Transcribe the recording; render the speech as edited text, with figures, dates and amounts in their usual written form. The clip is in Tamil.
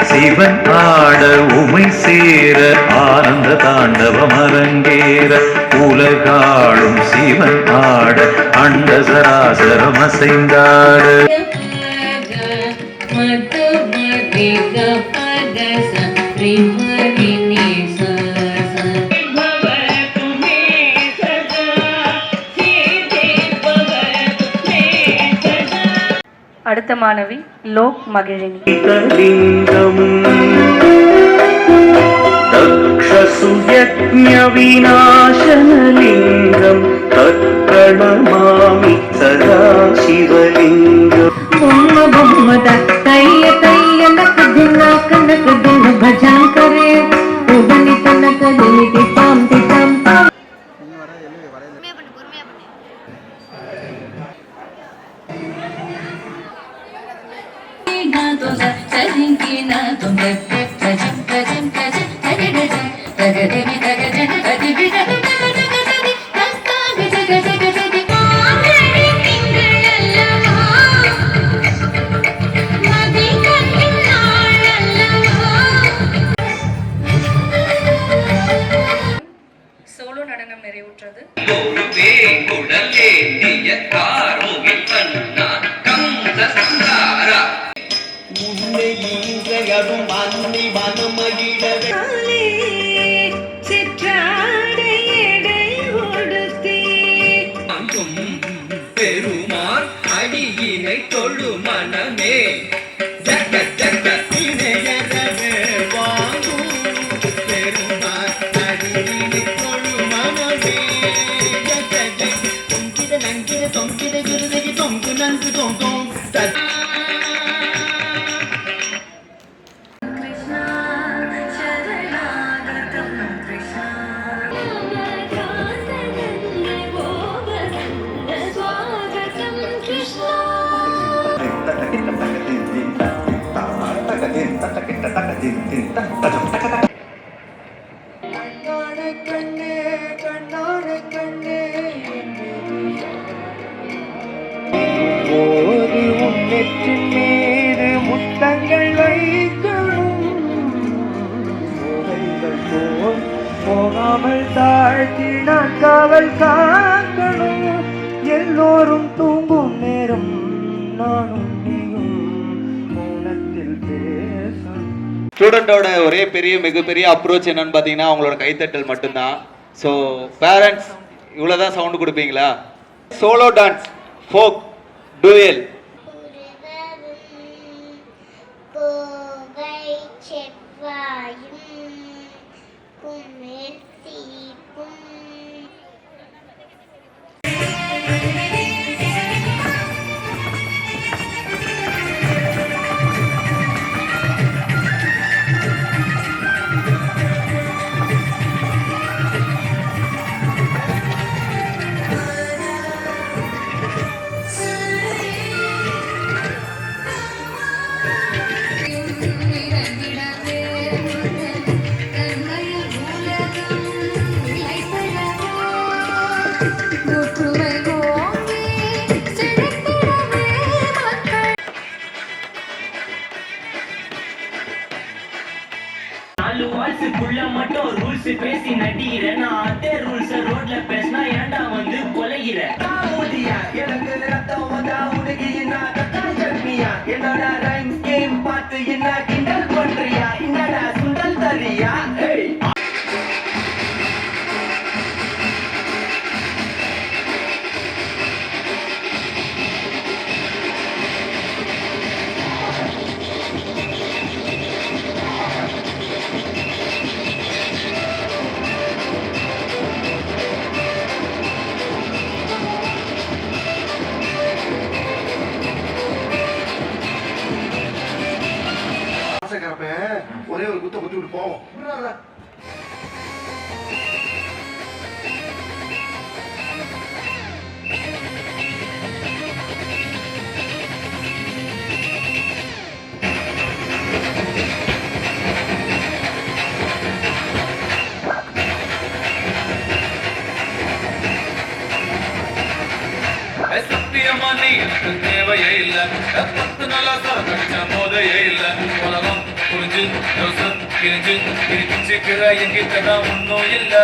சிவன் ஆட உமை சேர ஆனந்த தாண்டவம் அரங்கேற உலகாளும் சிவன் ஆட அண்ட சராசரம் அசைந்தாட. அடுத்த மாணவி லோக் மகிழினி. தக்ஷசுயஜ்ஞ விநாசனலிங்கம் தத்ப்ரணமாமி சதா சிவலிங்கம். பொம்ம பொம்ம தைய தைய நக்கு தின்ன பஜான் करे உடனி தனக்கு தினி திட்டாம் திட்டாம். சோலோ நடனம் நிறைவுற்றது. பெருமான் அடியினை தொழு மனமே ஜக ஜக இணையவே வாங்கும் பெருமான் அடியினை தொழு மனமே ஜக ஜக தொங்கிட நங்கிட தொங்கிட குருதகி தொங்கு நன்கு தொங்கும் மீது முத்தங்கள் வைக்கணும் போகாமல் தாழ்த்தி நான் காவல் காக்கணும். எல்லோரும் தூங்கும் நேரம் நானும் நீயும் மௌனத்தில் பேசணும். ஸ்டூடெண்டோட ஒரே மிகப்பெரிய அப்ரோச் என்னன்னு பார்த்தீங்கன்னா அவங்களோட கைத்தட்டல் மட்டும்தான். ஸோ பேரண்ட்ஸ் இவ்வளோதான் சவுண்டு கொடுப்பீங்களா? Solo dance, folk, dual. மட்டும் ரூல்ஸ் பேசி நடிகிற நான் அதே ரூல்ஸ் ரோட்ல பேசினா ஏன்டா வந்து கொலைகிற எனக்கு ரத்தம் வந்தா உனக்கு என்னோட ரைம் ஸ்கீம் பார்த்து என்ன கிண்டல் பண்றியா? என்னடா சுண்டல் தரியா? ஒரே ஒரு குத்த குத்தி விட்டு போவோம். சத்தியமானி தேவையே இல்லை. 10 நாளா சரக்கடிச்ச போதையே இல்லை. உலகம் புரிஞ்சு வச்சுக்கிற எங்கிட்ட தான் ஒன்றும் இல்லை